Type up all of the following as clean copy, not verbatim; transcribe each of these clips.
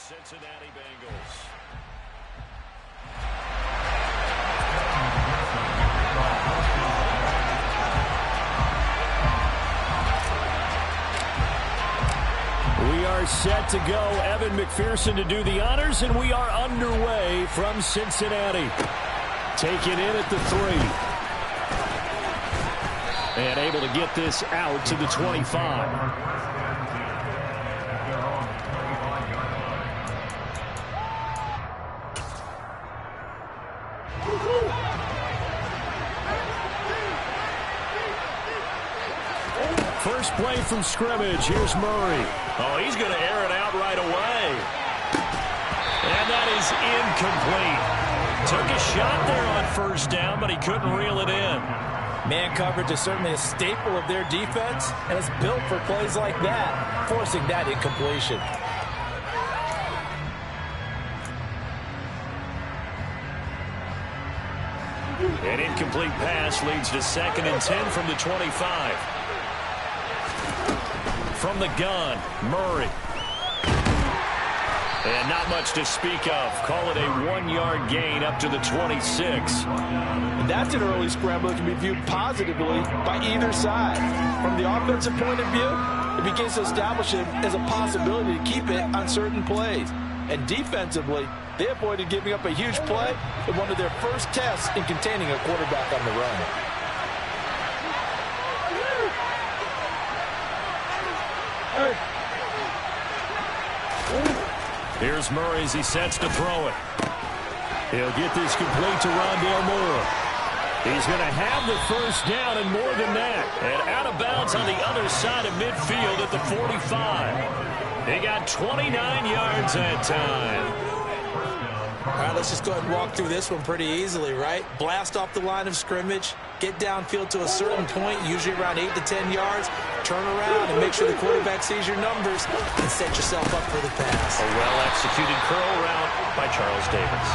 Cincinnati Bengals. We are set to go. Evan McPherson to do the honors, and we are underway from Cincinnati. Taken in at the 3. And able to get this out to the 25. First play from scrimmage. Here's Murray. Oh, he's going to air it out right away. And that is incomplete. Took a shot there on first down, but he couldn't reel it in. Man coverage is certainly a staple of their defense, and it's built for plays like that, forcing that incompletion. An incomplete pass leads to 2nd and 10 from the 25. From the gun, Murray. And not much to speak of. Call it a 1-yard gain up to the 26. And that's an early scramble that can be viewed positively by either side. From the offensive point of view, it begins to establish it as a possibility to keep it on certain plays. And defensively, they avoided giving up a huge play in one of their first tests in containing a quarterback on the run. Here's Murray as he sets to throw it. He'll get this complete to Rondale Moore. He's going to have the first down and more than that. And out of bounds on the other side of midfield at the 45. They got 29 yards that time. All right, let's just go ahead and walk through this one pretty easily, right? Blast off the line of scrimmage, get downfield to a certain point, usually around 8 to 10 yards, turn around and make sure the quarterback sees your numbers and set yourself up for the pass. A well-executed curl route by Charles Davis.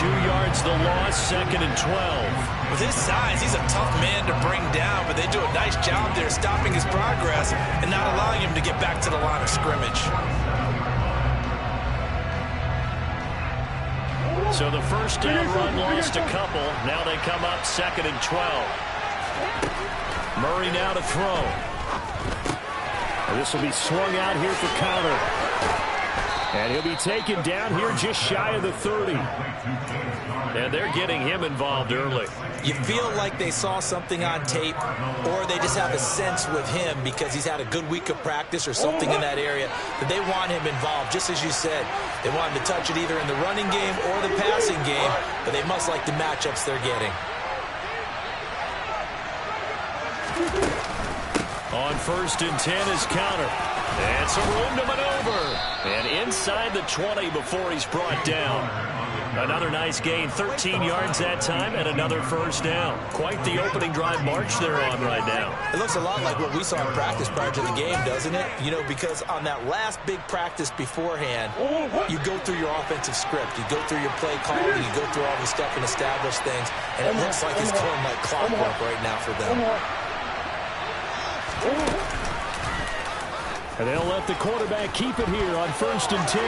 2 yards the loss, 2nd and 12. With his size, he's a tough man to bring down, but they do a nice job there stopping his progress and not allowing him to get back to the line of scrimmage. So the first down run lost a couple. Now they come up 2nd and 12. Murray now to throw. And this will be swung out here for counter. And he'll be taken down here just shy of the 30. And they're getting him involved early. You feel like they saw something on tape, or they just have a sense with him because he's had a good week of practice or something in that area that they want him involved. Just as you said, they want him to touch it either in the running game or the passing game, but they must like the matchups they're getting. On 1st and 10 is counter. And some room to maneuver. And inside the 20 before he's brought down. Another nice gain, 13 yards that time, and another first down. Quite the opening drive march they're on right now. It looks a lot like what we saw in practice prior to the game, doesn't it? You know, because on that last big practice beforehand, you go through your offensive script. You go through your play calling. You go through all the stuff and establish things. And it looks like it's going like clockwork right now for them. And they'll let the quarterback keep it here on 1st and 10.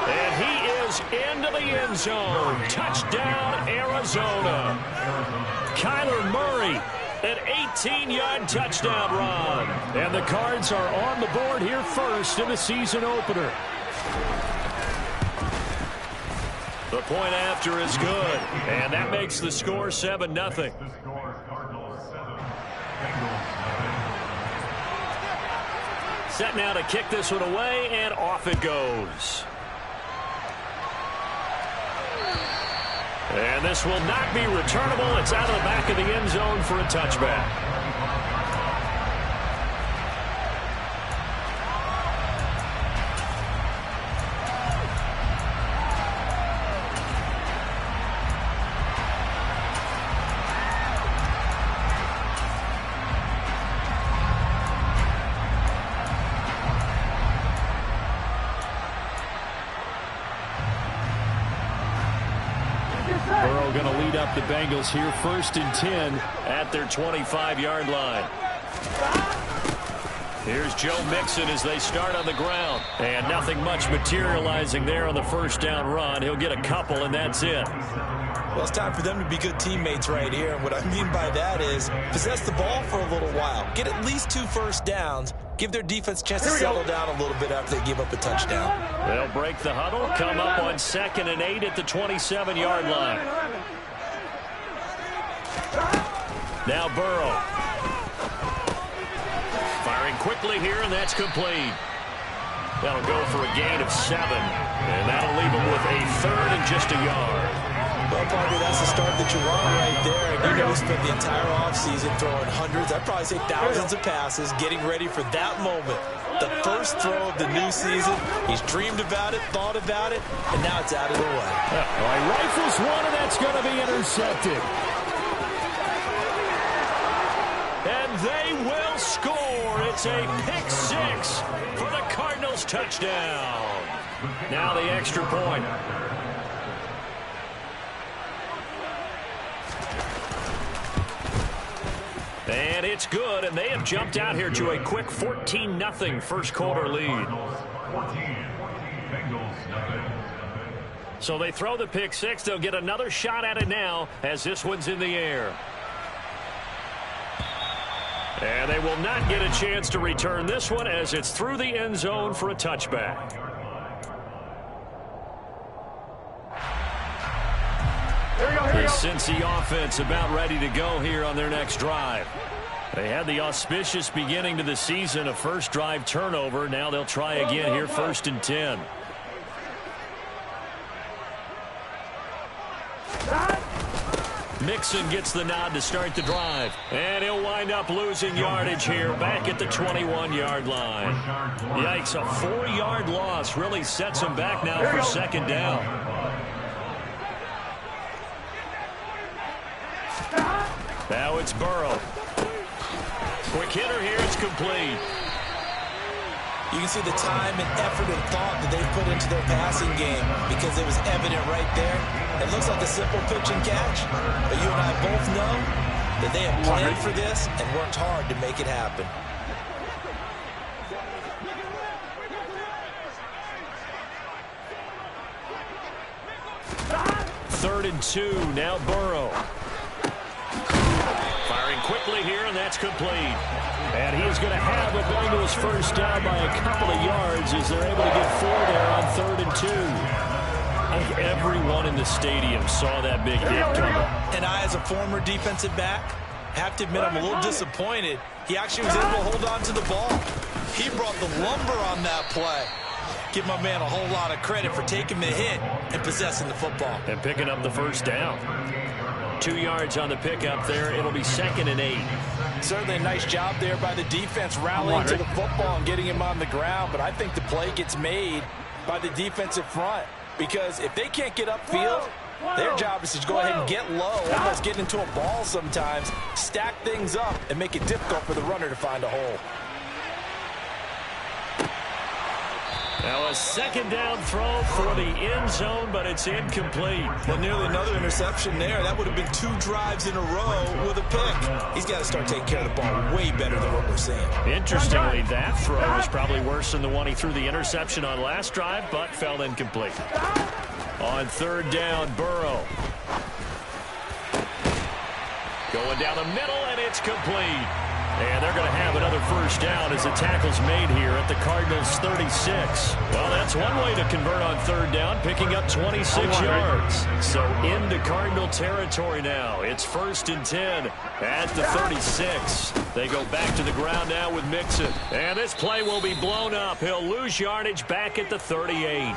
And he is into the end zone. Touchdown, Arizona. Kyler Murray, an 18-yard touchdown run. And the Cards are on the board here first in the season opener. The point after is good. And that makes the score 7-0. Set now to kick this one away, and off it goes. And this will not be returnable. It's out of the back of the end zone for a touchback. Burrow going to lead up the Bengals here, 1st and 10 at their 25-yard line. Here's Joe Mixon as they start on the ground. And nothing much materializing there on the first down run. He'll get a couple, and that's it. Well, it's time for them to be good teammates right here. And what I mean by that is possess the ball for a little while. Get at least 2 first downs. Give their defense a chance to settle down a little bit after they give up a touchdown. They'll break the huddle, come up on 2nd and 8 at the 27-yard line. Now Burrow. Firing quickly here, and that's complete. That'll go for a gain of 7. And that'll leave them with a 3rd and just a yard. Well, Parker, that's the start that you want right there. And you know he spent the entire offseason throwing hundreds, I'd probably say thousands of passes, getting ready for that moment. The first throw of the new season. He's dreamed about it, thought about it, and now it's out of the way. Rifles one, and that's going to be intercepted. And they will score. It's a pick 6 for the Cardinals touchdown. Now the extra point. And it's good, and they have jumped out here to a quick 14-0 first quarter lead. So they throw the pick 6. They'll get another shot at it now as this one's in the air. And they will not get a chance to return this one as it's through the end zone for a touchback. The Cincy offense about ready to go here on their next drive. They had the auspicious beginning to the season, a first drive turnover. Now they'll try again here, 1st and 10. Mixon gets the nod to start the drive. And he'll wind up losing yardage here back at the 21-yard line. Yikes, a 4-yard loss really sets him back now for 2nd down. Now it's Burrow. Quick hitter here, it's complete. You can see the time and effort and thought that they put into their passing game because it was evident right there. It looks like a simple pitch and catch, but you and I both know that they have planned for this and worked hard to make it happen. Third and 2, now Burrow. Firing quickly here, and that's complete. And he is going to have the Bengals first down by a couple of yards as they're able to get 4 there on 3rd and 2. I think everyone in the stadium saw that big hit coming. And I, as a former defensive back, have to admit I'm a little disappointed. He actually was able to hold on to the ball. He brought the lumber on that play. Give my man a whole lot of credit for taking the hit and possessing the football. And picking up the first down. 2 yards on the pickup there. It'll be 2nd and 8. Certainly a nice job there by the defense rallying to the football and getting him on the ground. But I think the play gets made by the defensive front. Because if they can't get upfield, their job is to go ahead and get low, almost get into a ball sometimes, stack things up, and make it difficult for the runner to find a hole. Now a 2nd down throw for the end zone, but it's incomplete. Well, nearly another interception there. That would have been 2 drives in a row with a pick. He's got to start taking care of the ball way better than what we're seeing. Interestingly, that throw was probably worse than the one he threw the interception on last drive, but fell incomplete. On 3rd down, Burrow. Going down the middle, and it's complete. And they're going to have another first down as the tackle's made here at the Cardinals' 36. Well, that's one way to convert on 3rd down, picking up 26 yards. So into Cardinal territory now. It's 1st and 10 at the 36. They go back to the ground now with Mixon. And this play will be blown up. He'll lose yardage back at the 38.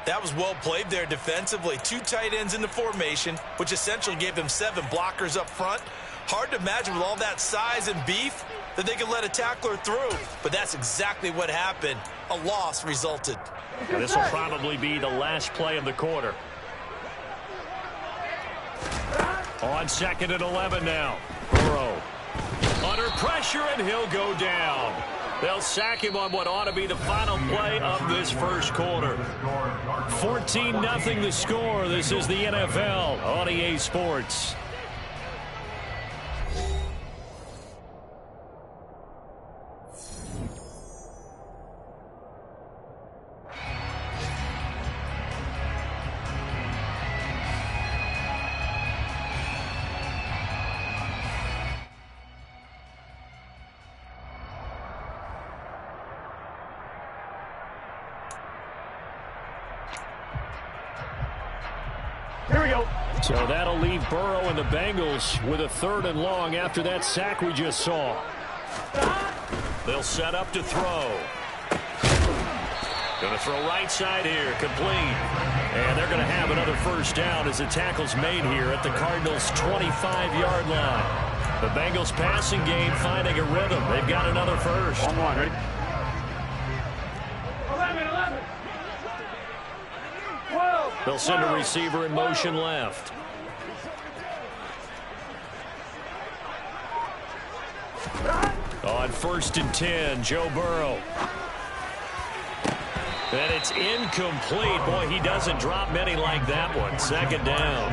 That was well played there defensively. 2 tight ends in the formation, which essentially gave them 7 blockers up front. Hard to imagine with all that size and beef that they could let a tackler through. But that's exactly what happened. A loss resulted. This will probably be the last play of the quarter. On 2nd and 11 now. Burrow under pressure, and he'll go down. They'll sack him on what ought to be the final play of this first quarter. 14-0 the score. This is the NFL on EA Sports. Here we go. So that'll leave Burrow and the Bengals with a 3rd and long after that sack we just saw. They'll set up to throw. Going to throw right side here, complete. And they're going to have another first down as the tackle's made here at the Cardinals' 25-yard line. The Bengals passing game finding a rhythm. They've got another first. On one, ready? 11. 12. They'll send a receiver in motion left. On 1st and 10, Joe Burrow. And it's incomplete. Boy, he doesn't drop many like that one. 2nd down.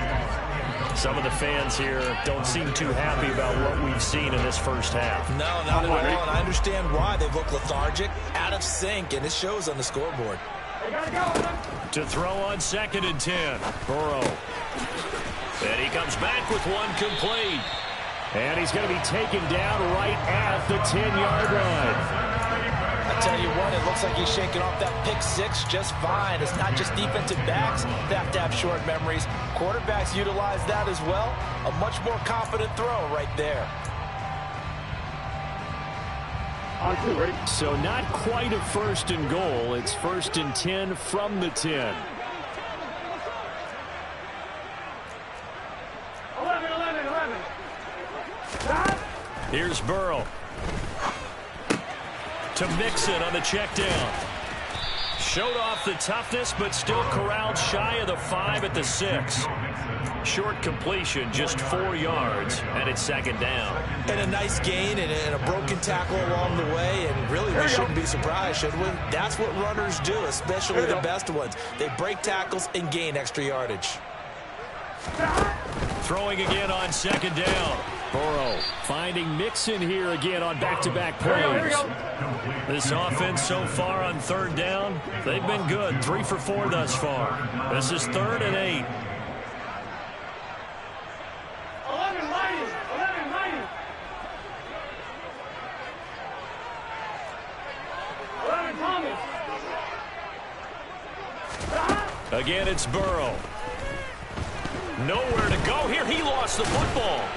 Some of the fans here don't seem too happy about what we've seen in this first half. No, not at all, and I understand why. They look lethargic, out of sync, and it shows on the scoreboard. To throw on 2nd and 10, Burrow. And he comes back with one complete. And he's going to be taken down right at the 10-yard line. I tell you what, it looks like he's shaking off that pick 6 just fine. It's not just defensive backs that have to have short memories. Quarterbacks utilize that as well. A much more confident throw right there. On 2, ready? So not quite a 1st and goal. It's 1st and 10 from the 10. 11. Here's Burrow. To Mixon on the check down. Showed off the toughness, but still corralled shy of the 5 at the 6. Short completion, just 4 yards, and it's 2nd down. And a nice gain and a broken tackle along the way, and really we shouldn't be surprised, should we? That's what runners do, especially the best ones. They break tackles and gain extra yardage. Throwing again on 2nd down. Burrow finding Mixon here again on back-to-back plays. This offense so far on 3rd down, they've been good. 3 for 4 thus far. This is 3rd and 8. 11 lighting. 11 Thomas. Again, it's Burrow. Nowhere to go here. He lost the football.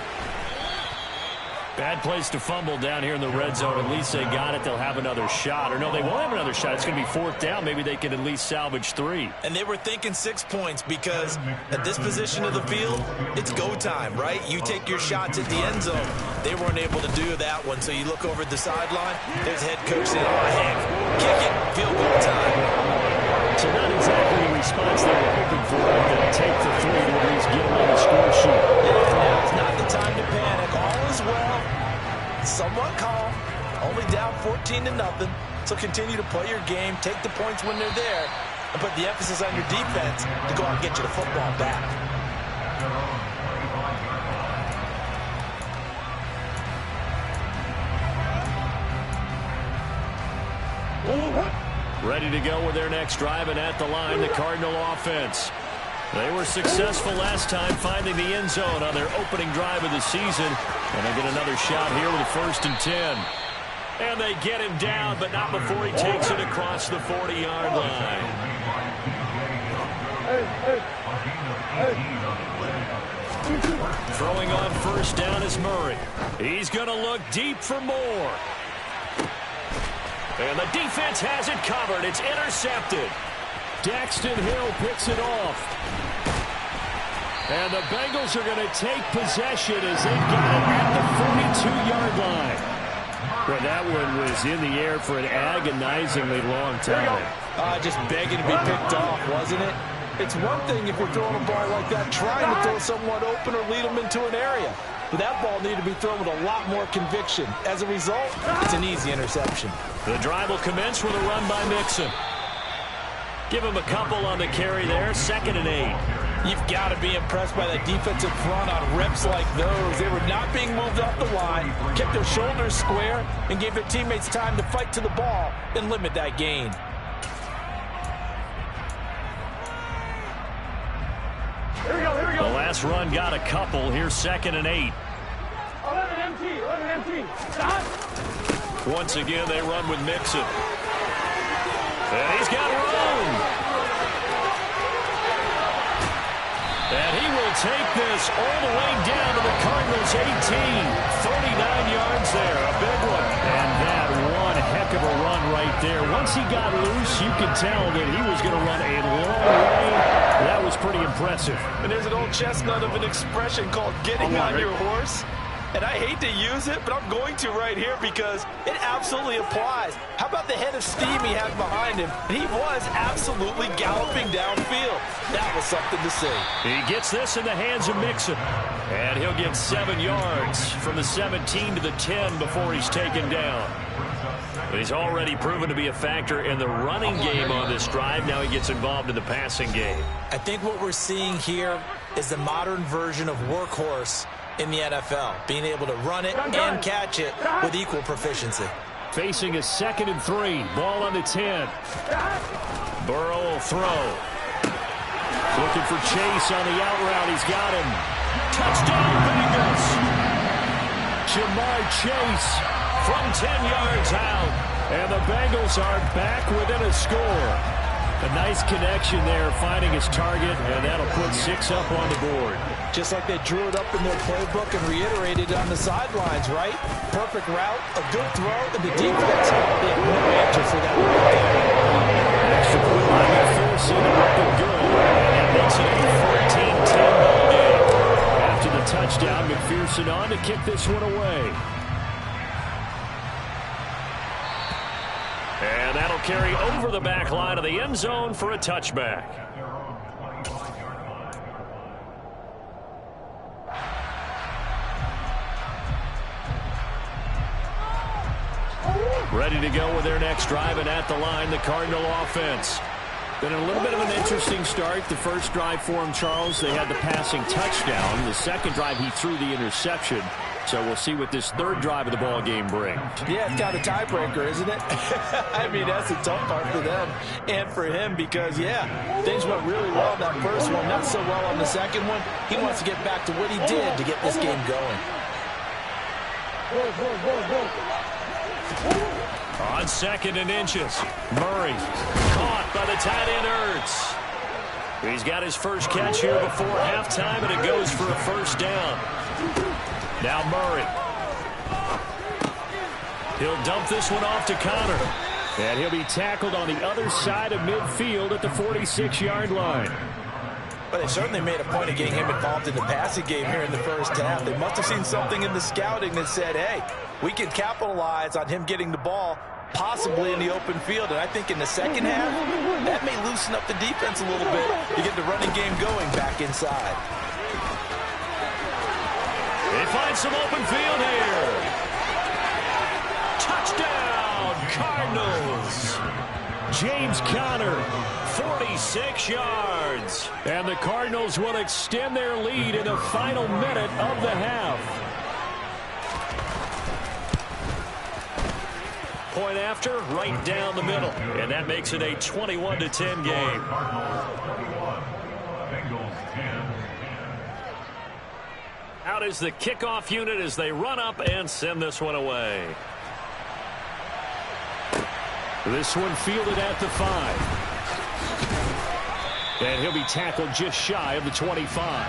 Bad place to fumble down here in the red zone. At least they got it. They'll have another shot. Or no, they won't have another shot. It's going to be 4th down. Maybe they can at least salvage 3. And they were thinking 6 points because at this position of the field, it's go time, right? You take your shots at the end zone. They weren't able to do that one. So you look over at the sideline. There's head coach saying, oh, heck, kick it. Field goal time. So not exactly the response they were hoping for, but they'll take the 3 to at least get them on the score sheet. Now's not the time to panic. All is well. Somewhat calm. Only down 14-0. So continue to play your game. Take the points when they're there. And put the emphasis on your defense to go out and get you the football back. Ready to go with their next drive, and at the line, the Cardinal offense. They were successful last time finding the end zone on their opening drive of the season. And they get another shot here with a 1st and 10. And they get him down, but not before he takes it across the 40-yard line. Throwing on 1st down is Murray. He's going to look deep for more. And the defense has it covered. It's intercepted. Daxton Hill picks it off. And the Bengals are going to take possession as they've got it at the 42-yard line. Well, that one was in the air for an agonizingly long time. Just begging to be picked off, wasn't it? It's one thing if you're throwing a ball like that, trying to throw someone open or lead them into an area. But that ball needed to be thrown with a lot more conviction. As a result, it's an easy interception. The drive will commence with a run by Mixon. Give him a couple on the carry there. 2nd and 8. You've got to be impressed by that defensive front on reps like those. They were not being moved off the line, kept their shoulders square, and gave their teammates time to fight to the ball and limit that gain. Here we go. The last run got a couple. Here's 2nd and 8. 11 empty. Stop. Once again, they run with Mixon. And he's got room. And take this all the way down to the Cardinals' 18. 39 yards there, a big one. And that one heck of a run right there. Once he got loose, you could tell that he was going to run a long way. That was pretty impressive. And there's an old chestnut of an expression called getting on your horse. And I hate to use it, but I'm going to right here because it absolutely applies. How about the head of steam he had behind him? He was absolutely galloping downfield. That was something to see. He gets this in the hands of Mixon. And he'll get 7 yards from the 17 to the 10 before he's taken down. He's already proven to be a factor in the running game on this drive. Now he gets involved in the passing game. I think what we're seeing here is the modern version of workhorse in the NFL, being able to run it and catch it with equal proficiency. Facing a 2nd and 3, ball on the 10. Burrow will throw. Looking for Chase on the out route. He's got him. Touchdown, Bengals. Jamar Chase from 10 yards out. And the Bengals are back within a score. A nice connection there, finding his target, and that'll put 6 up on the board. Just like they drew it up in their playbook and reiterated it on the sidelines, right? Perfect route, a good throw, and the defense, they have no answer for that right there. Extra point by McPherson, looking good, and that makes it a 14-10 ball game. After the touchdown, McPherson on to kick this one away. And that'll carry over the back line of the end zone for a touchback. Ready to go with their next drive, and at the line, the Cardinal offense. Been a little bit of an interesting start. The first drive for him, Charles, they had the passing touchdown. The second drive, he threw the interception. So we'll see what this third drive of the ball game brings. Yeah, it's kind of a tiebreaker, isn't it? I mean, that's a tough part for them and for him because, yeah, things went really well in that first one, not so well on the second one. He wants to get back to what he did to get this game going. On 2nd and inches, Murray caught by the tight end Ertz. He's got his first catch here before halftime, and it goes for a first down. Now Murray. He'll dump this one off to Connor. And he'll be tackled on the other side of midfield at the 46-yard line. But they certainly made a point of getting him involved in the passing game here in the first half. They must have seen something in the scouting that said, hey, we can capitalize on him getting the ball possibly in the open field. And I think in the second half, that may loosen up the defense a little bit to get the running game going back inside. They find some open field here. Touchdown, Cardinals. James Conner, 46 yards. And the Cardinals will extend their lead in the final minute of the half. Point after, right down the middle. And that makes it a 21-10 game. Out is the kickoff unit as they run up and send this one away. This one fielded at the 5. And he'll be tackled just shy of the 25.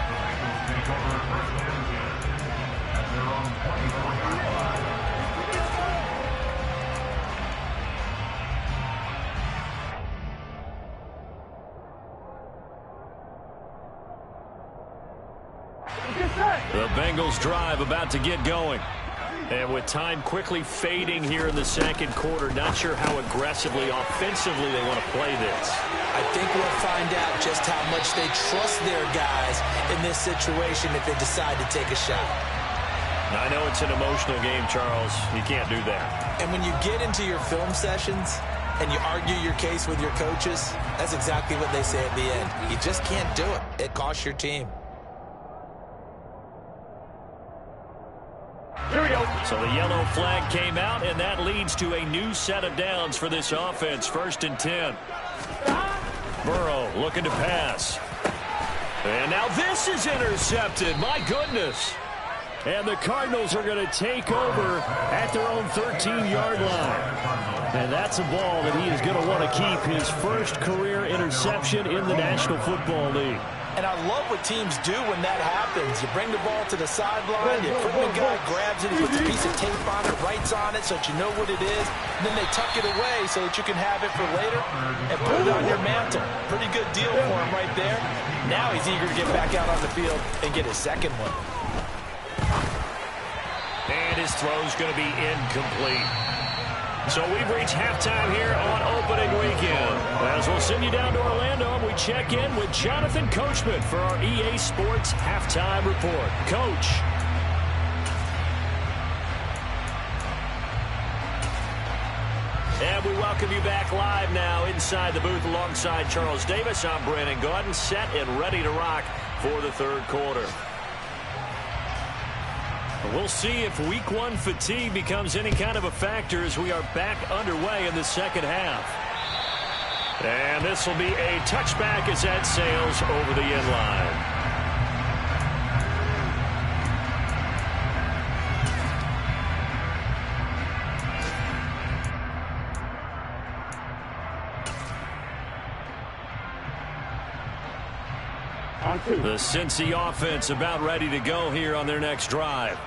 The Bengals drive about to get going. And with time quickly fading here in the second quarter, not sure how aggressively, offensively they want to play this. I think we'll find out just how much they trust their guys in this situation if they decide to take a shot. I know it's an emotional game, Charles. You can't do that. And when you get into your film sessions and you argue your case with your coaches, that's exactly what they say at the end. You just can't do it. It costs your team. Here we go. So the yellow flag came out, and that leads to a new set of downs for this offense. 1st and 10. Burrow looking to pass. And now this is intercepted. My goodness. And the Cardinals are going to take over at their own 13-yard line. And that's a ball that he is going to want to keep, his first career interception in the National Football League. And I love what teams do when that happens. You bring the ball to the sideline, the equipment guy grabs it, he puts a piece of tape on it, writes on it so that you know what it is, and then they tuck it away so that you can have it for later and put it on your mantle. Pretty good deal for him right there. Now he's eager to get back out on the field and get his second one. And his throw's going to be incomplete. So we've reached halftime here on opening weekend. As we'll send you down to Orlando, and we check in with Jonathan Coachman for our EA Sports Halftime Report. Coach. And we welcome you back live now inside the booth alongside Charles Davis. I'm Brandon Gaudin, set and ready to rock for the third quarter. We'll see if week one fatigue becomes any kind of a factor as we are back underway in the second half. And this will be a touchback as that sails over the end line. The Cincy offense about ready to go here on their next drive.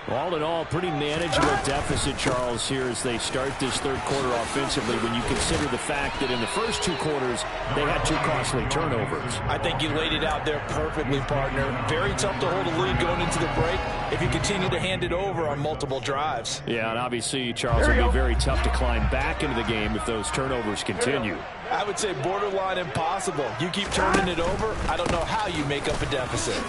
All in all, pretty manageable deficit, Charles, here as they start this third quarter offensively when you consider the fact that in the first two quarters they had two costly turnovers. I think you laid it out there perfectly, partner. Very tough to hold a lead going into the break if you continue to hand it over on multiple drives. Yeah, and obviously, Charles, it'll be very tough to climb back into the game if those turnovers continue. I would say borderline impossible. You keep turning it over, I don't know how you make up a deficit.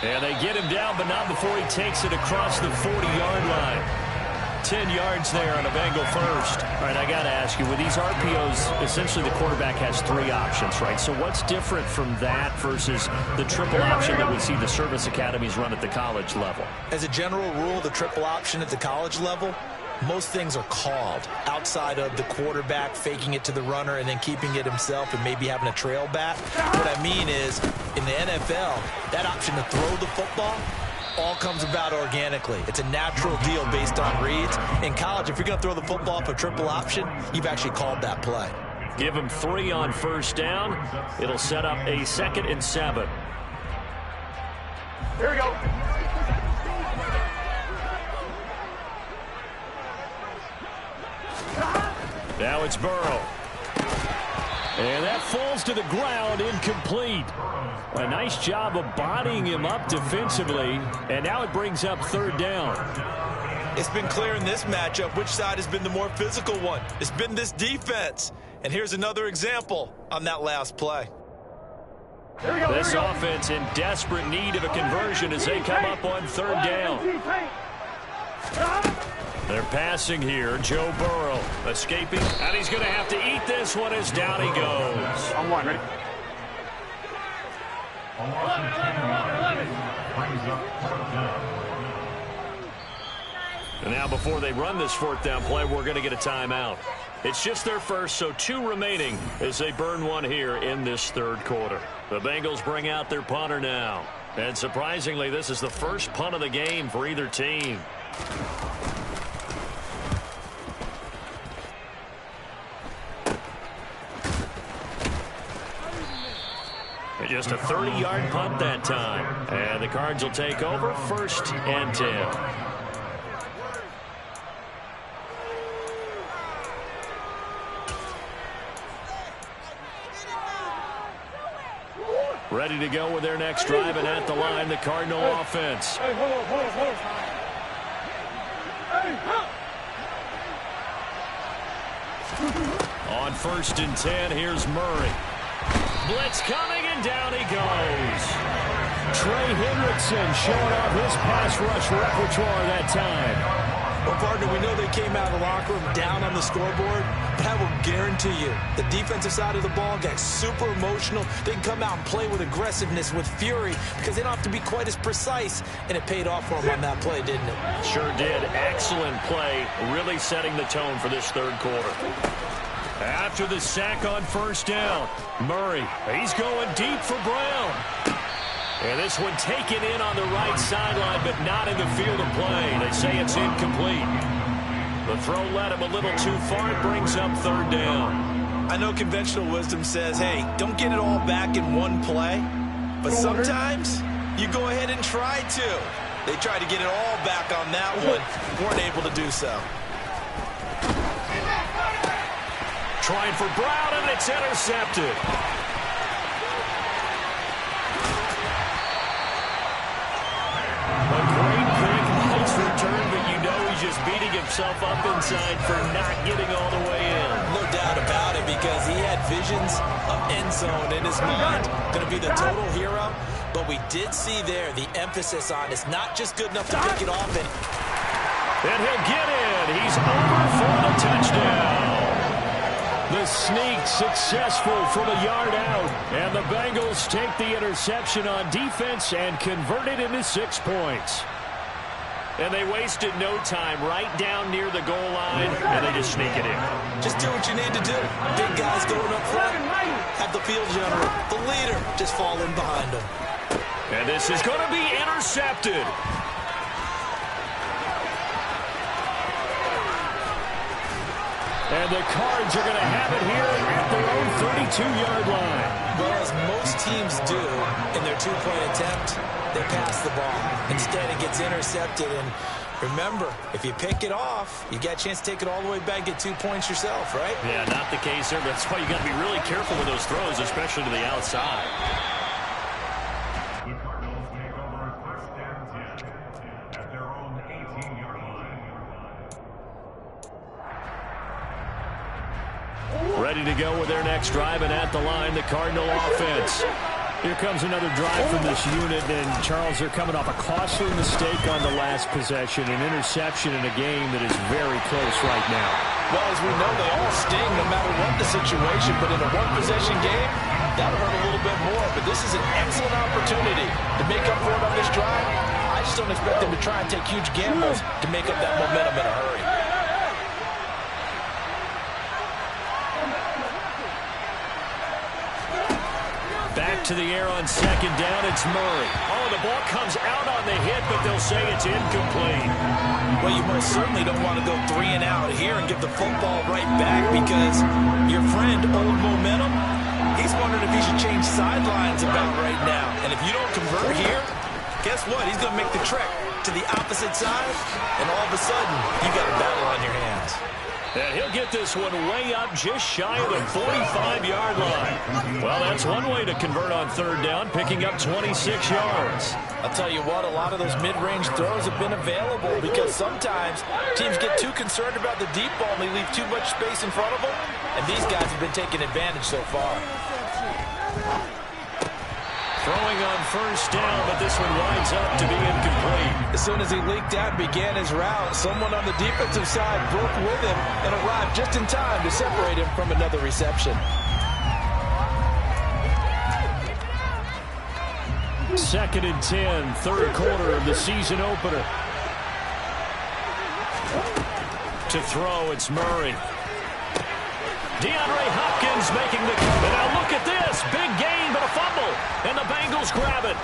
And they get him down, but not before he takes it across the 40-yard line. 10 yards there on a Bengal first. All right, I got to ask you, with these RPOs, essentially the quarterback has three options, right? So what's different from that versus the triple option that we see the service academies run at the college level? As a general rule, the triple option at the college level, most things are called outside of the quarterback faking it to the runner and then keeping it himself and maybe having a trail back. What I mean is, in the NFL, that option to throw the football all comes about organically. It's a natural deal based on reads. In college, if you're going to throw the football for triple option, you've actually called that play. Give him 3 on first down. It'll set up a 2nd and 7. Here we go. Now it's Burrow. And that falls to the ground, incomplete. A nice job of bodying him up defensively, and now it brings up 3rd down. It's been clear in this matchup which side has been the more physical one. It's been this defense. And here's another example on that last play. This offense in desperate need of a conversion as they come up on 3rd down. They're passing here. Joe Burrow escaping, and he's going to have to eat this one as down he goes. On one, ready? 11. And now before they run this 4th down play, we're going to get a timeout. It's just their first, so 2 remaining as they burn one here in this 3rd quarter. The Bengals bring out their punter now. And surprisingly, this is the first punt of the game for either team. Just a 30-yard punt that time. And the Cards will take over 1st and 10. Ready to go with their next drive, and at the line, the Cardinal offense. Hey, hold on. On 1st and 10, here's Murray. Blitz coming, and down he goes. Trey Hendrickson showing off his pass rush repertoire that time. Well, partner, we know they came out of the locker room down on the scoreboard, but I will guarantee you the defensive side of the ball got super emotional. They can come out and play with aggressiveness, with fury, because they don't have to be quite as precise, and it paid off for them on that play, didn't it? Sure did. Excellent play, really setting the tone for this 3rd quarter. After the sack on 1st down, Murray, he's going deep for Brown. And this one taken in on the right sideline, but not in the field of play. They say it's incomplete. The throw led him a little too far. It brings up 3rd down. I know conventional wisdom says, hey, don't get it all back in one play. But sometimes you go ahead and try to. They tried to get it all back on that one. Weren't able to do so. Trying for Brown, and it's intercepted. A great pick, nice return, but you know he's just beating himself up inside for not getting all the way in. No doubt about it, because he had visions of end zone in his mind. Going to be the total hero. But we did see there the emphasis on it's not just good enough to pick it off. And he'll get in. He's over for the touchdown. The sneak successful from a yard out. And the Bengals take the interception on defense and convert it into 6 points. And they wasted no time right down near the goal line, and they just sneak it in. Just do what you need to do. Big guys going up front. Have the field general, the leader, just fall in behind them. And this is going to be intercepted. And the Cards are going to have it here at their own 32-yard line. Well, as most teams do in their two-point attempt, they pass the ball. Instead, it gets intercepted. And remember, if you pick it off, you got a chance to take it all the way back, get 2 points yourself, right? Yeah, not the case there. That's why you got to be really careful with those throws, especially to the outside. The Cardinals take over first and 10 at their own 18-yard line. Ready to go with their next drive, and at the line, the Cardinal offense. Here comes another drive from this unit, and Charles, they're coming off a costly mistake on the last possession, an interception in a game that is very close right now. Well, as we know, they all sting no matter what the situation, but in a one-possession game, that'll hurt a little bit more. But this is an excellent opportunity to make up for it on this drive. I just don't expect them to try and take huge gambles to make up that momentum in a hurry. Back to the air on second down, it's Murray. Oh, the ball comes out on the hit, but they'll say it's incomplete. Well, you most certainly don't want to go 3 and out here and give the football right back, because your friend, Old Momentum, he's wondering if he should change sidelines about right now. And if you don't convert here, guess what? He's going to make the trek to the opposite side, and all of a sudden, you got a battle on your hands. And he'll get this one way up just shy of the 45-yard line. Well, that's one way to convert on third down, picking up 26 yards. I'll tell you what, a lot of those mid-range throws have been available, because sometimes teams get too concerned about the deep ball and they leave too much space in front of them, and these guys have been taking advantage so far. Throwing on first down, but this one winds up to be incomplete. As soon as he leaked out and began his route, someone on the defensive side broke with him and arrived just in time to separate him from another reception. Second and 10, third quarter of the season opener. To throw, it's Murray. DeAndre Hopkins making the cut. And now look at this. Big gain, but a fumble. And the Bengals grab it.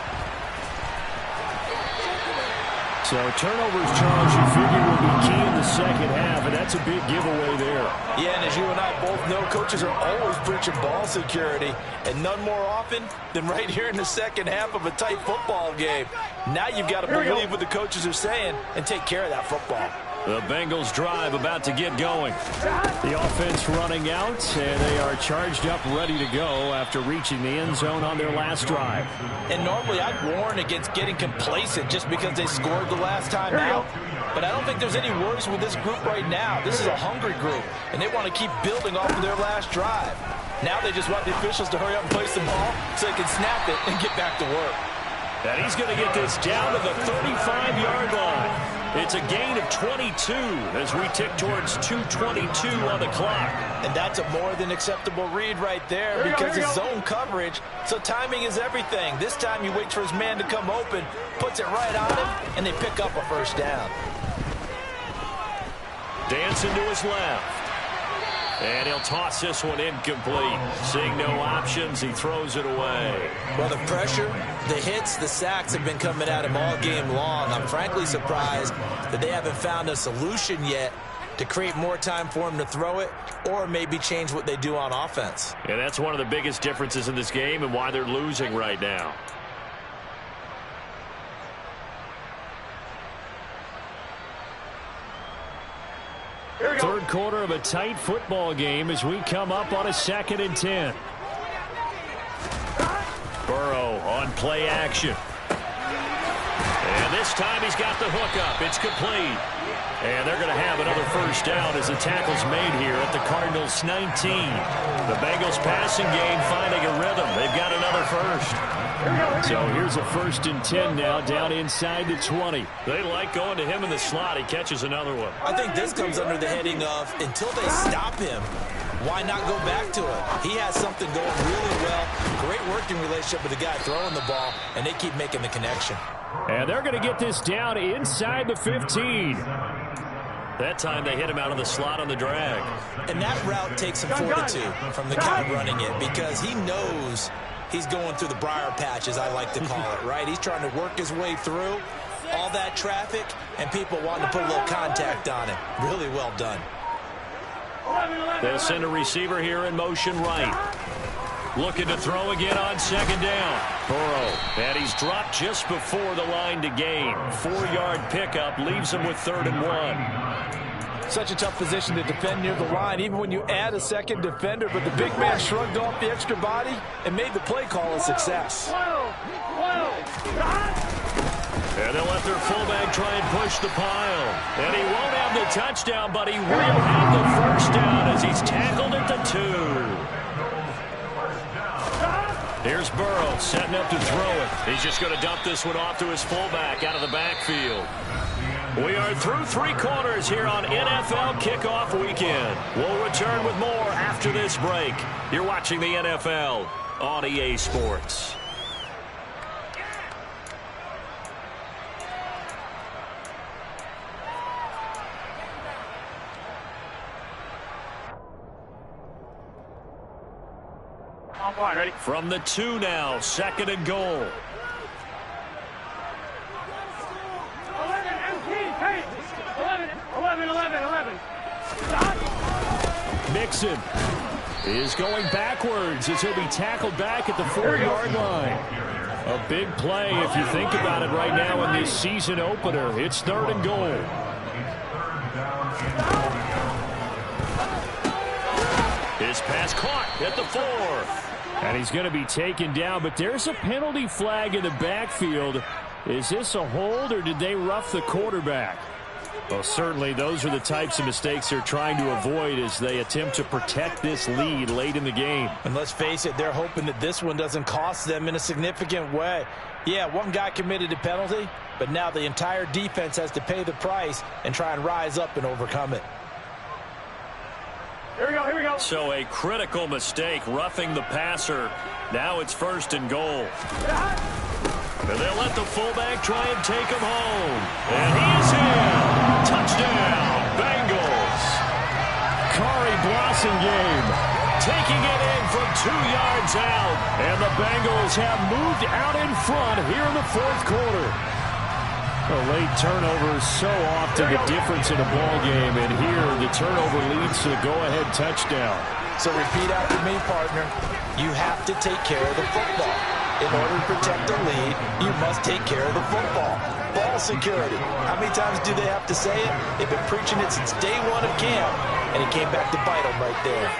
So turnovers, Charles, you figure will be key in the second half, and that's a big giveaway there. Yeah, and as you and I both know, coaches are always preaching ball security, and none more often than right here in the second half of a tight football game. Now you've got to believe what the coaches are saying and take care of that football. The Bengals drive about to get going. The offense running out, and they are charged up, ready to go after reaching the end zone on their last drive. And normally I'd warn against getting complacent just because they scored the last time out. But I don't think there's any worries with this group right now. This is a hungry group, and they want to keep building off of their last drive. Now they just want the officials to hurry up and place the ball so they can snap it and get back to work. And he's going to get this down to the 35-yard line. It's a gain of 22 as we tick towards 2:22 on the clock. And that's a more than acceptable read right there because it's zone coverage, so timing is everything. This time he waits for his man to come open, puts it right on him, and they pick up a first down. Dancing to his left. And he'll toss this one incomplete. Seeing no options, he throws it away. Well, the pressure, the hits, the sacks have been coming at him all game long. I'm frankly surprised that they haven't found a solution yet to create more time for him to throw it or maybe change what they do on offense. And that's one of the biggest differences in this game and why they're losing right now. Third quarter of a tight football game as we come up on a 2nd and 10. Burrow on play action. And this time he's got the hook up. It's complete. And they're going to have another first down as the tackle's made here at the Cardinals' 19. The Bengals passing game finding a rhythm. They've got another first. So here's a 1st and 10 now down inside the 20. They like going to him in the slot. He catches another one. I think this comes under the heading of until they stop him, why not go back to it? He has something going really well. Great working relationship with the guy throwing the ball, and they keep making the connection. And they're going to get this down inside the 15. That time they hit him out of the slot on the drag. And that route takes some fortitude from the guy running it because he knows he's going through the briar patch, as I like to call it, right? He's trying to work his way through all that traffic and people wanting to put a little contact on him. Really well done. They'll send a receiver here in motion right. Looking to throw again on 2nd down. Burrow, and he's dropped just before the line to gain. 4-yard pickup leaves him with 3rd and 1. Such a tough position to defend near the line, even when you add a second defender, but the big man shrugged off the extra body and made the play call a success. And they'll let their fullback try and push the pile. And he won't have the touchdown, but he will have the first down as he's tackled at the 2. Here's Burrow setting up to throw it. He's just going to dump this one off to his fullback out of the backfield. We are through 3 quarters here on NFL Kickoff Weekend. We'll return with more after this break. You're watching the NFL on EA Sports. Ready? From the 2 now, 2nd and goal. 11 MT, hey! 11. Stop! Mixon is going backwards as he'll be tackled back at the 4-yard line. A big play if you think about it right now in this season opener. It's 3rd and goal. His pass caught at the 4. And he's going to be taken down, but there's a penalty flag in the backfield. Is this a hold, or did they rough the quarterback? Well, certainly those are the types of mistakes they're trying to avoid as they attempt to protect this lead late in the game. And let's face it, they're hoping that this one doesn't cost them in a significant way. Yeah, one guy committed a penalty, but now the entire defense has to pay the price and try and rise up and overcome it. Here we go. So a critical mistake, roughing the passer. Now it's 1st and goal. And they'll let the fullback try and take him home. And he is in. Touchdown, Bengals. Kari Blossingame taking it in from 2 yards out. And the Bengals have moved out in front here in the 4th quarter. A late turnover is so often the difference in a ball game, and here the turnover leads to the go-ahead touchdown. So repeat after me, partner. You have to take care of the football. In order to protect the lead, you must take care of the football. Ball security. How many times do they have to say it? They've been preaching it since day 1 of camp, and it came back to bite them right there.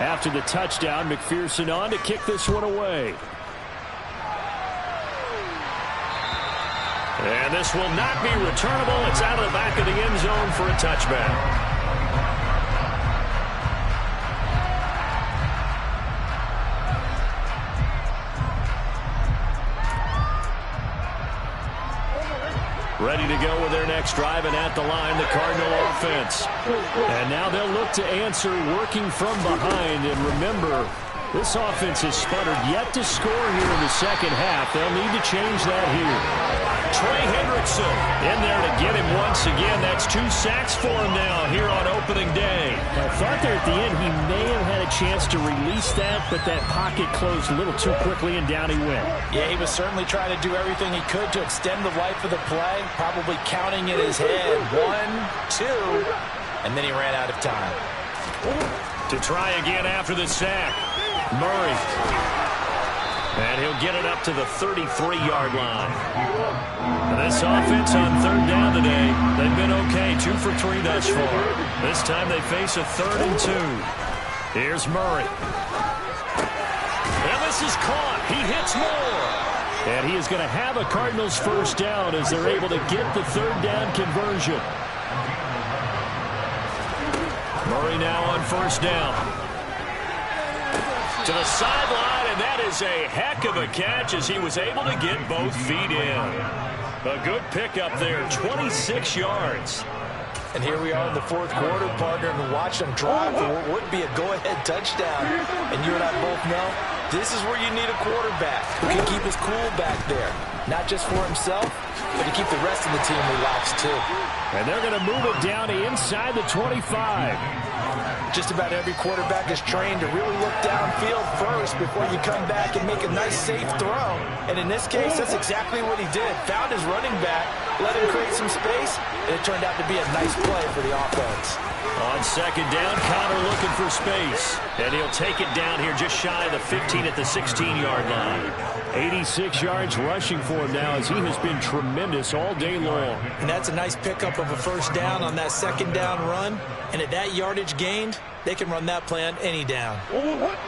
After the touchdown, McPherson on to kick this one away. And this will not be returnable. It's out of the back of the end zone for a touchback. Ready to go with their next drive, and at the line, the Cardinal offense. And now they'll look to answer working from behind. And remember, this offense has sputtered yet to score here in the second half. They'll need to change that here. Trey Hendrickson in there to get him once again. That's 2 sacks for him now here on opening day. I thought there at the end he may have had a chance to release that, but that pocket closed a little too quickly, and down he went. Yeah, he was certainly trying to do everything he could to extend the life of the play, probably counting in his head 1, 2, and then he ran out of time. To try again after the sack, Murray. And he'll get it up to the 33-yard line. This offense on 3rd down today, they've been okay, 2 for 3 thus far. This time they face a 3rd and 2. Here's Murray. And this is caught. He hits more. And he is going to have a Cardinals first down as they're able to get the 3rd down conversion. Murray now on 1st down. To the sideline, and that is a heck of a catch as he was able to get both feet in. A good pickup there, 26 yards. And here we are in the 4th quarter, partner, and watch them drive for what would be a go-ahead touchdown. And you and I both know this is where you need a quarterback who can keep his cool back there. Not just for himself, but to keep the rest of the team relaxed too. And they're going to move it down to inside the 25. Just about every quarterback is trained to really look downfield first before you come back and make a nice, safe throw. And in this case, that's exactly what he did. Found his running back, let him create some space, and it turned out to be a nice play for the offense. On 2nd down, Connor looking for space. And he'll take it down here just shy of the 15 at the 16-yard line. 86 yards rushing for him now as he has been tremendous all day long. And that's a nice pickup of a 1st down on that 2nd down run. And at that yardage gained, they can run that play on any down.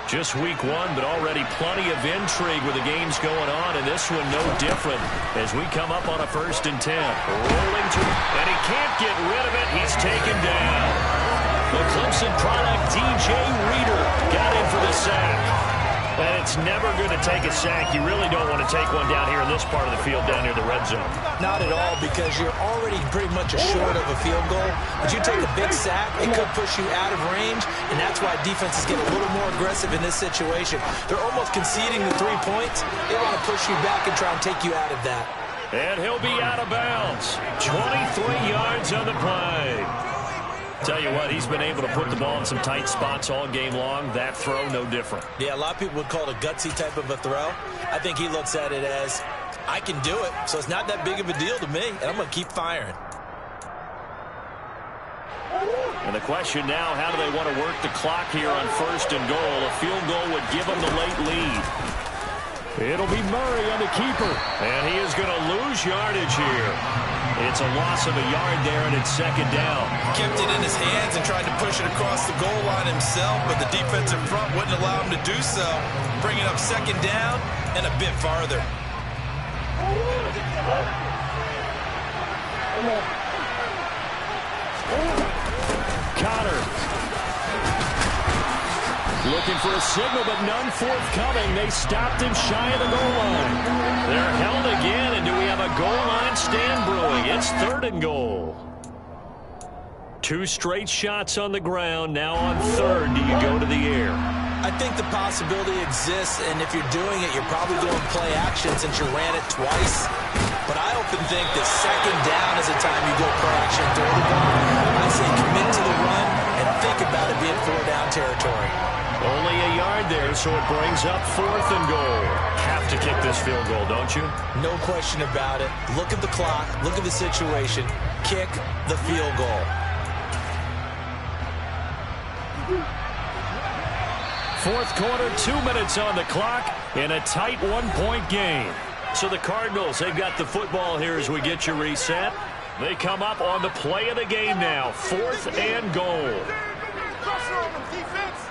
Just week 1, but already plenty of intrigue with the games going on, and this one no different as we come up on a 1st and 10. Rolling to, and he can't get rid of it. He's taken down. The Clemson product, DJ Reader, got in for the sack. And it's never good to take a sack. You really don't want to take one down here in this part of the field, down near the red zone. Not at all, because you're already pretty much short of a field goal. But you take a big sack, it could push you out of range, and that's why defenses get a little more aggressive in this situation. They're almost conceding the 3 points. They want to push you back and try and take you out of that. And he'll be out of bounds. 23 yards on the play. Tell you what, he's been able to put the ball in some tight spots all game long. That throw, no different. Yeah, a lot of people would call it a gutsy type of a throw. I think he looks at it as, I can do it, so it's not that big of a deal to me, and I'm going to keep firing. And the question now, how do they want to work the clock here on 1st and goal? A field goal would give them the late lead. It'll be Murray on the keeper. And he is going to lose yardage here. It's a loss of a yard there, and it's 2nd down. Kept it in his hands and tried to push it across the goal line himself, but the defensive front wouldn't allow him to do so. Bringing up 2nd down and a bit farther. Connor. Looking for a signal, but none forthcoming. They stopped him shy of the goal line. They're held again, and do we have a goal line stand brewing? It's 3rd and goal. 2 straight shots on the ground. Now on 3rd, do you go to the air? I think the possibility exists, and if you're doing it, you're probably doing play action since you ran it twice. But I often think that 2nd down is the time you go play action and throw the ball. I say commit to the run and think about it being 4-down territory. Only a yard there, so it brings up 4th and goal. Have to kick this field goal, don't you? No question about it. Look at the clock. Look at the situation. Kick the field goal. 4th quarter, 2 minutes on the clock in a tight 1-point game. So the Cardinals, they've got the football here as we get you reset. They come up on the play of the game now. 4th and goal. Pressure on them, defense.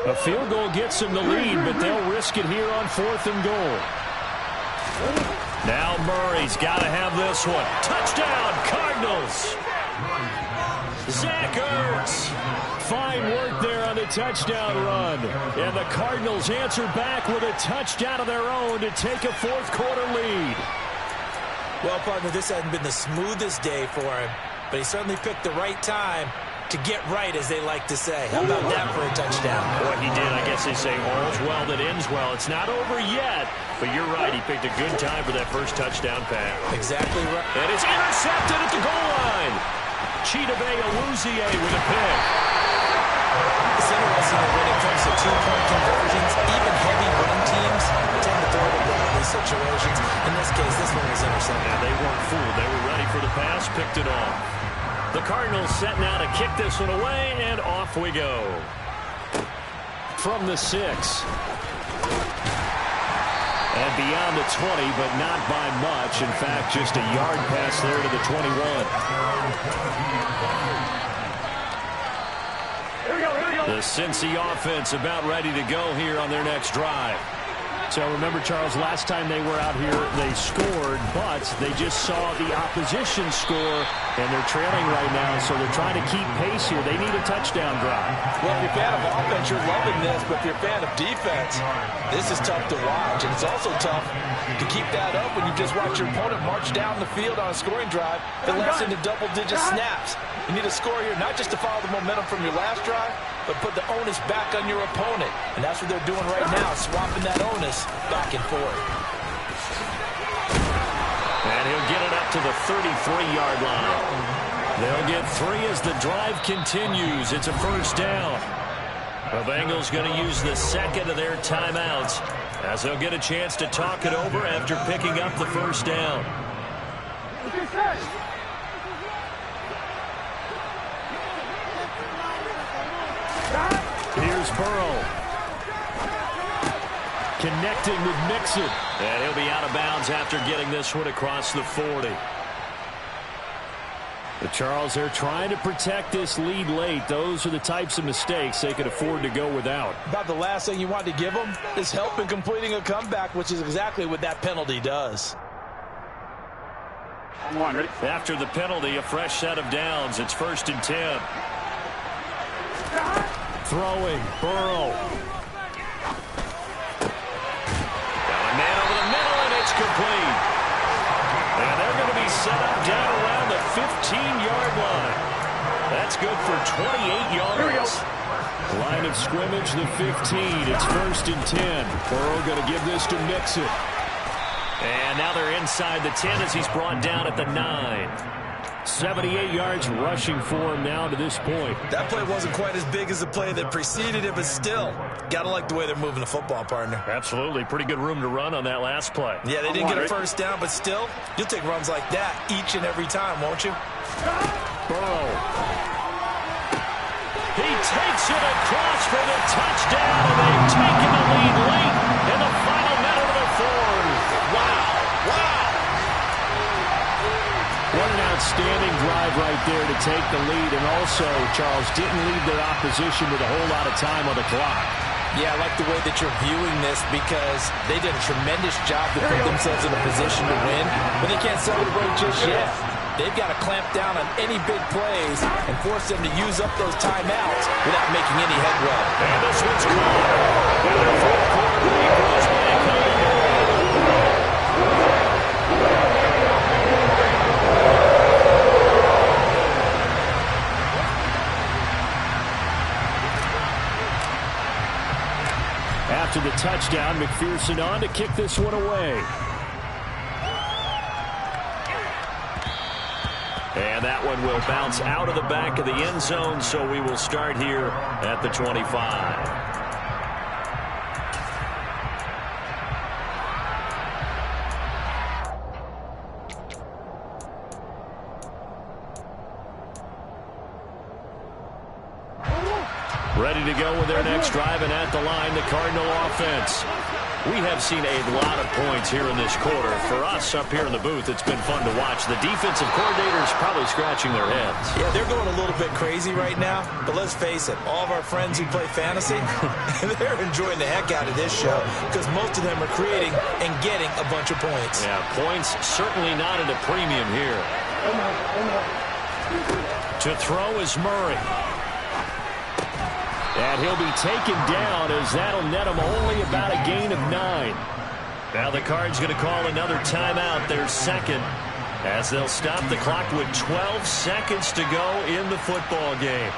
A field goal gets them the lead, but they'll risk it here on 4th and goal. Now Murray's got to have this one. Touchdown, Cardinals. Zach Ertz. Fine work there on the touchdown run. And the Cardinals answer back with a touchdown of their own to take a 4th quarter lead. Well, partner, this hasn't been the smoothest day for him, but he certainly picked the right time to get right, as they like to say. How about that for a touchdown? Boy, he did. I guess they say all's well that ends well. It's not over yet, but you're right. He picked a good time for that first touchdown pass. Exactly right. And it's intercepted at the goal line. Chidobe Awuzie with a pick. It's interesting that when it comes to two-point conversions, even heavy running teams tend to throw the ball in these situations. In this case, this one was intercepted. And they weren't fooled. They were ready for the pass, picked it off. The Cardinals set now to kick this one away, and off we go. From the 6. And beyond the 20, but not by much. In fact, just a yard pass there to the 21. The Cincy offense about ready to go here on their next drive. So remember, Charles, last time they were out here, they scored, but they just saw the opposition score, and they're trailing right now, so they're trying to keep pace here. They need a touchdown drive. Well, if you're a fan of offense, you're loving this, but if you're a fan of defense, this is tough to watch, and it's also tough to keep that up when you just watch your opponent march down the field on a scoring drive that less into double-digit snaps. You need a score here, not just to follow the momentum from your last drive, but put the onus back on your opponent. And that's what they're doing right now, swapping that onus back and forth. And he'll get it up to the 33-yard line. They'll get 3 as the drive continues. It's a first down. The Bengals going to use the second of their timeouts as they'll get a chance to talk it over after picking up the first down. Here's Burrow. Connecting with Mixon. And he'll be out of bounds after getting this one across the 40. The Charles, they're trying to protect this lead late. Those are the types of mistakes they could afford to go without. About the last thing you want to give them is help in completing a comeback, which is exactly what that penalty does. After the penalty, a fresh set of downs. It's 1st and 10. Throwing, Burrow. Got a man over the middle, and it's complete. And they're going to be set up down around the 15-yard line. That's good for 28 yards. Line of scrimmage, the 15. It's 1st and 10. Burrow going to give this to Mixon. And now they're inside the 10 as he's brought down at the 9. 78 yards rushing for him now to this point. That play wasn't quite as big as the play that preceded it, but still, gotta like the way they're moving the football, partner. Absolutely. Pretty good room to run on that last play. Yeah, they didn't get a first down, but still, you'll take runs like that each and every time, won't you? Burrow. He takes it across for the touchdown, and they've taken the lead late in the final minute of the 4th. Wow. Wow. What an outstanding drive right there to take the lead, and also, Charles, didn't leave their opposition with a whole lot of time on the clock. Yeah, I like the way that you're viewing this because they did a tremendous job to put themselves in a position to win, but they can't celebrate just yet. They've got to clamp down on any big plays and force them to use up those timeouts without making any headway. And this one's caught. And their 4th quarter lead goes back home. After the touchdown, McPherson on to kick this one away. And that one will bounce out of the back of the end zone, so we will start here at the 25. Ready to go with their next drive, and at the line, the Cardinal offense. We have seen a lot of points here in this quarter. For us up here in the booth, it's been fun to watch. The defensive coordinators probably scratching their heads. Yeah, they're going a little bit crazy right now, but let's face it, all of our friends who play fantasy, they're enjoying the heck out of this show because most of them are creating and getting a bunch of points. Yeah, points certainly not at a premium here. To throw is Murray. And he'll be taken down as that'll net him only about a gain of 9. Now the Cards going to call another timeout, their second. as they'll stop the clock with 12 seconds to go in the football game.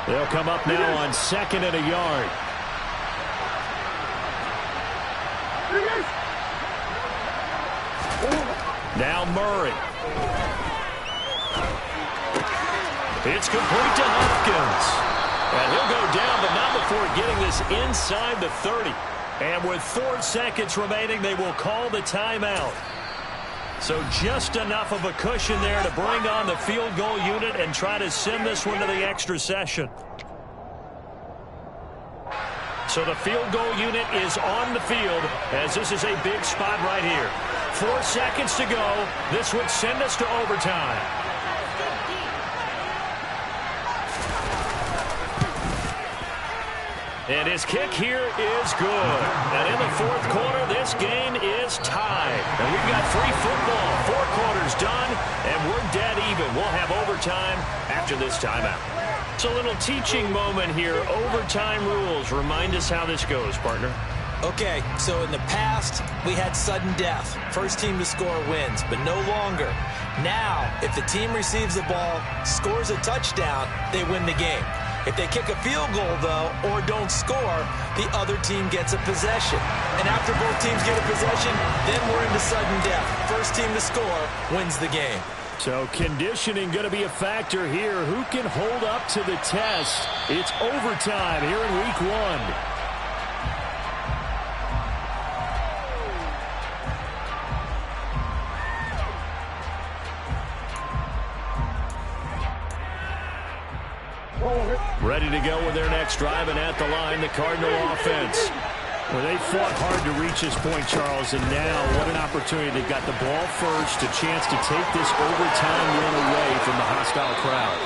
They'll come up now on 2nd and a yard. Now Murray. It's complete to Hopkins. And he'll go down, but not before getting this inside the 30. And with 4 seconds remaining, they will call the timeout. So just enough of a cushion there to bring on the field goal unit and try to send this one to the extra session. So the field goal unit is on the field as this is a big spot right here. 4 seconds to go. This would send us to overtime. And his kick here is good. And in the 4th quarter, this game is tied. And we've got free football. 4 quarters done, and we're dead even. We'll have overtime after this timeout. So a little teaching moment here. Overtime rules. Remind us how this goes, partner. Okay, so in the past, we had sudden death. First team to score wins, but no longer. Now, if the team receives the ball, scores a touchdown, they win the game. If they kick a field goal, though, or don't score, the other team gets a possession. And after both teams get a possession, then we're into sudden death. First team to score wins the game. So conditioning going to be a factor here. Who can hold up to the test? It's overtime here in week 1. Ready to go with their next drive, and at the line, the Cardinal offense. Well, they fought hard to reach this point, Charles, and now what an opportunity. They've got the ball first, a chance to take this overtime win away from the hostile crowd.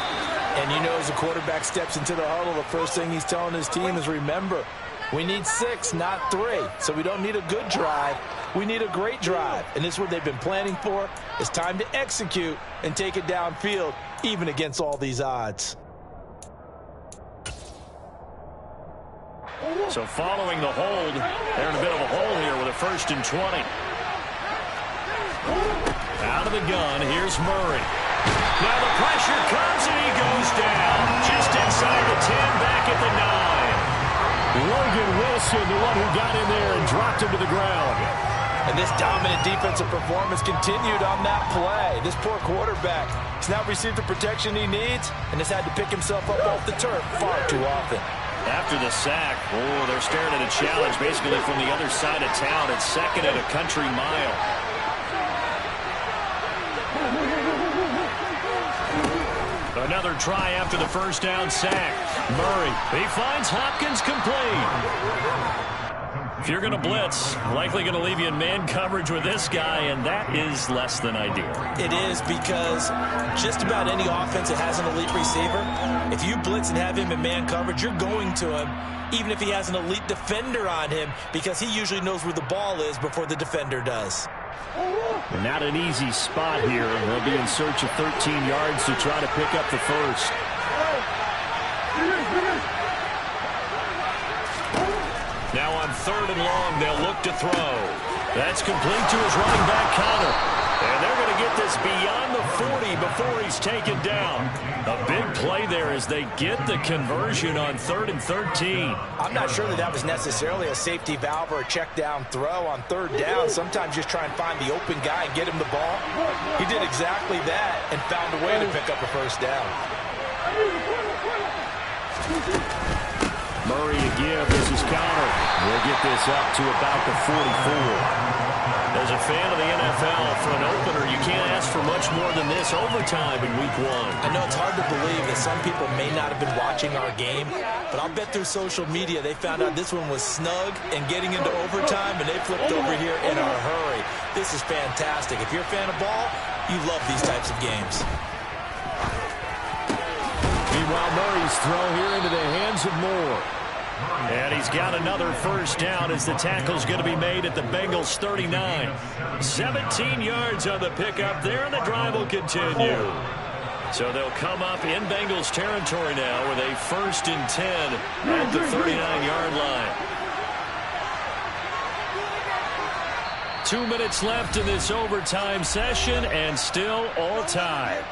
And you know, as the quarterback steps into the huddle, the first thing he's telling his team is, remember, we need 6, not 3. So we don't need a good drive. We need a great drive. And this is what they've been planning for. It's time to execute and take it downfield, even against all these odds. So following the hold, they're in a bit of a hole here with a 1st and 20. Out of the gun, here's Murray. Now the pressure comes and he goes down. Just inside the 10, back at the 9. Logan Wilson, the one who got in there and dropped him to the ground. And this dominant defensive performance continued on that play. This poor quarterback has not received the protection he needs and has had to pick himself up off the turf far too often. After the sack, they're staring at a challenge basically from the other side of town. It's 2nd at a country mile. Another try after the first down sack. Murray, he finds Hopkins complete. If you're going to blitz, likely going to leave you in man coverage with this guy, and that is less than ideal. It is, because just about any offense that has an elite receiver, if you blitz and have him in man coverage, you're going to him, even if he has an elite defender on him, because he usually knows where the ball is before the defender does. Not an easy spot here. They'll be in search of 13 yards to try to pick up the first. Now on 3rd and long, they'll look to throw. That's complete to his running back, Connor. And they're going to get this beyond the 40 before he's taken down. A big play there as they get the conversion on 3rd and 13. I'm not sure that was necessarily a safety valve or a check down throw on 3rd down. Sometimes just try and find the open guy and get him the ball. He did exactly that and found a way to pick up a first down. Murray to give. This is Connor. We'll get this up to about the 44. As a fan of the NFL, for an opener, you can't ask for much more than this overtime in week 1. I know it's hard to believe that some people may not have been watching our game, but I'll bet through social media they found out this one was snug and getting into overtime, and they flipped over here in a hurry. This is fantastic. If you're a fan of ball, you love these types of games. Meanwhile, Murray's throw here into the hands of Moore. And he's got another first down as the tackle's going to be made at the Bengals 39. 17 yards on the pickup there, and the drive will continue. So they'll come up in Bengals territory now with a 1st and 10 at the 39-yard line. 2 minutes left in this overtime session, and still all tied.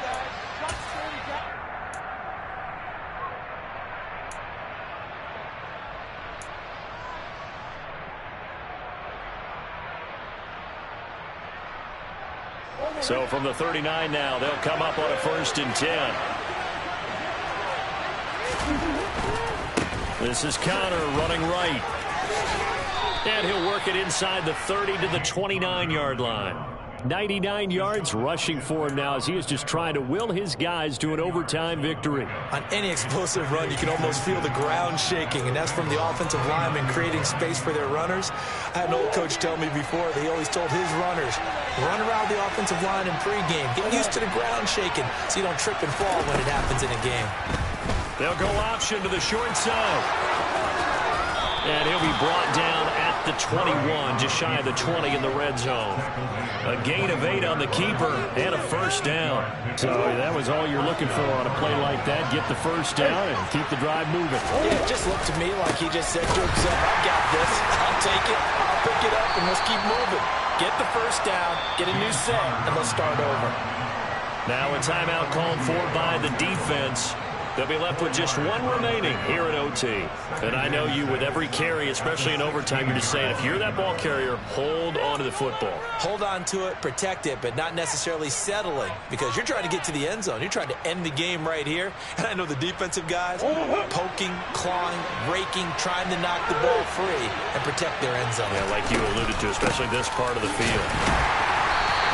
So from the 39 now, they'll come up on a 1st and 10. This is Connor running right. And he'll work it inside the 30 to the 29-yard line. 99 yards rushing for him now as he is just trying to will his guys to an overtime victory. On any explosive run, you can almost feel the ground shaking, and that's from the offensive linemen creating space for their runners. I had an old coach tell me before, they always told his runners, run around the offensive line in pregame. Get used to the ground shaking so you don't trip and fall when it happens in a game. They'll go option to the short side. And he'll be brought down at the 21, just shy of the 20 in the red zone. A gain of 8 on the keeper and a first down. So that was all you're looking for on a play like that. Get the first down and keep the drive moving. Yeah, it just looked to me like he just said to himself, I got this. I'll take it. I'll pick it up, and let's keep moving. Get the first down, get a new set, and let's start over. Now a timeout called for by the defense. They'll be left with just 1 remaining here at OT. And I know you, with every carry, especially in overtime, you're just saying, if you're that ball carrier, hold on to the football. Hold on to it, protect it, but not necessarily settling, because you're trying to get to the end zone. You're trying to end the game right here. And I know the defensive guys poking, clawing, raking, trying to knock the ball free and protect their end zone. Yeah, like you alluded to, especially this part of the field.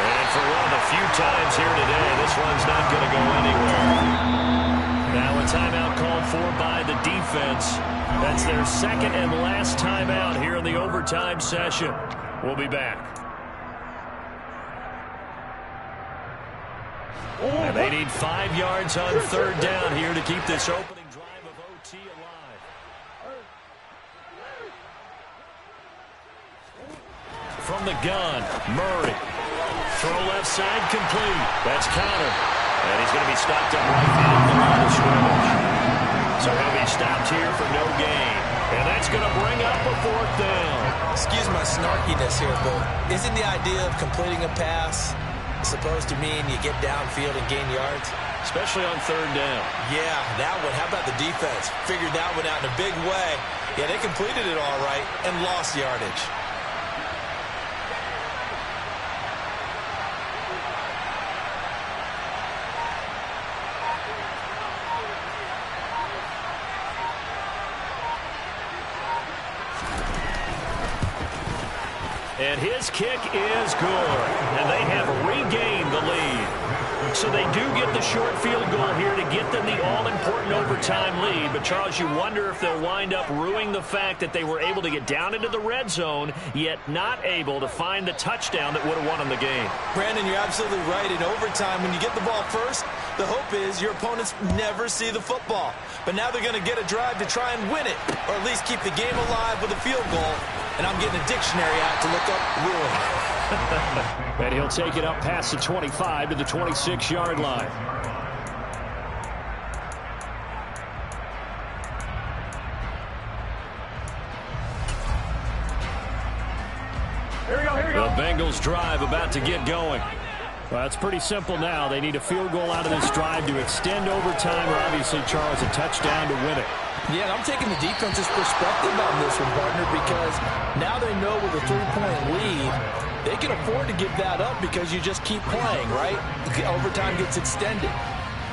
And for one of the few times here today, this one's not going to go anywhere. Now a timeout called for by the defense. That's their second and last timeout here in the overtime session. We'll be back. And they need 5 yards on 3rd down here to keep this opening drive of OT alive. From the gun, Murray. Throw left side complete. That's Connor. And he's going to be stopped up right at the line of scrimmage. So he'll be stopped here for no gain. And that's going to bring up a 4th down. Excuse my snarkiness here, but isn't the idea of completing a pass supposed to mean you get downfield and gain yards? Especially on 3rd down. Yeah, that one. How about the defense? Figured that one out in a big way. Yeah, they completed it all right and lost yardage. And his kick is good. And they have regained the lead. So they do get the short field goal here to get them the all-important overtime lead. But, Charles, you wonder if they'll wind up ruining the fact that they were able to get down into the red zone, yet not able to find the touchdown that would have won them the game. Brandon, you're absolutely right. In overtime, when you get the ball first, the hope is your opponents never see the football. But now they're going to get a drive to try and win it, or at least keep the game alive with a field goal. And I'm getting a dictionary out to look up ruin. And he'll take it up past the 25 to the 26-yard line. Here we go. The Bengals drive about to get going. Well, it's pretty simple now. They need a field goal out of this drive to extend overtime, or obviously, Charles, a touchdown to win it. Yeah, I'm taking the defense's perspective on this one, partner, because now they know with a 3-point lead, they can afford to give that up because you just keep playing, right? The overtime gets extended.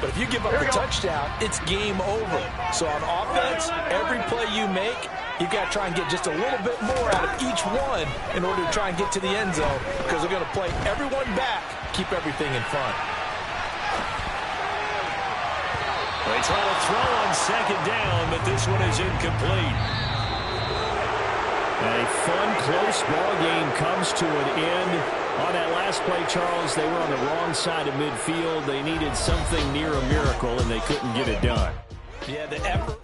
But if you give up the touchdown, it's game over. So on offense, every play you make, you've got to try and get just a little bit more out of each one in order to try and get to the end zone, because they're going to play everyone back, keep everything in front. They try to throw on 2nd down, but this one is incomplete. A fun, close ball game comes to an end. On that last play, Charles, they were on the wrong side of midfield. They needed something near a miracle, and they couldn't get it done. Yeah, the effort.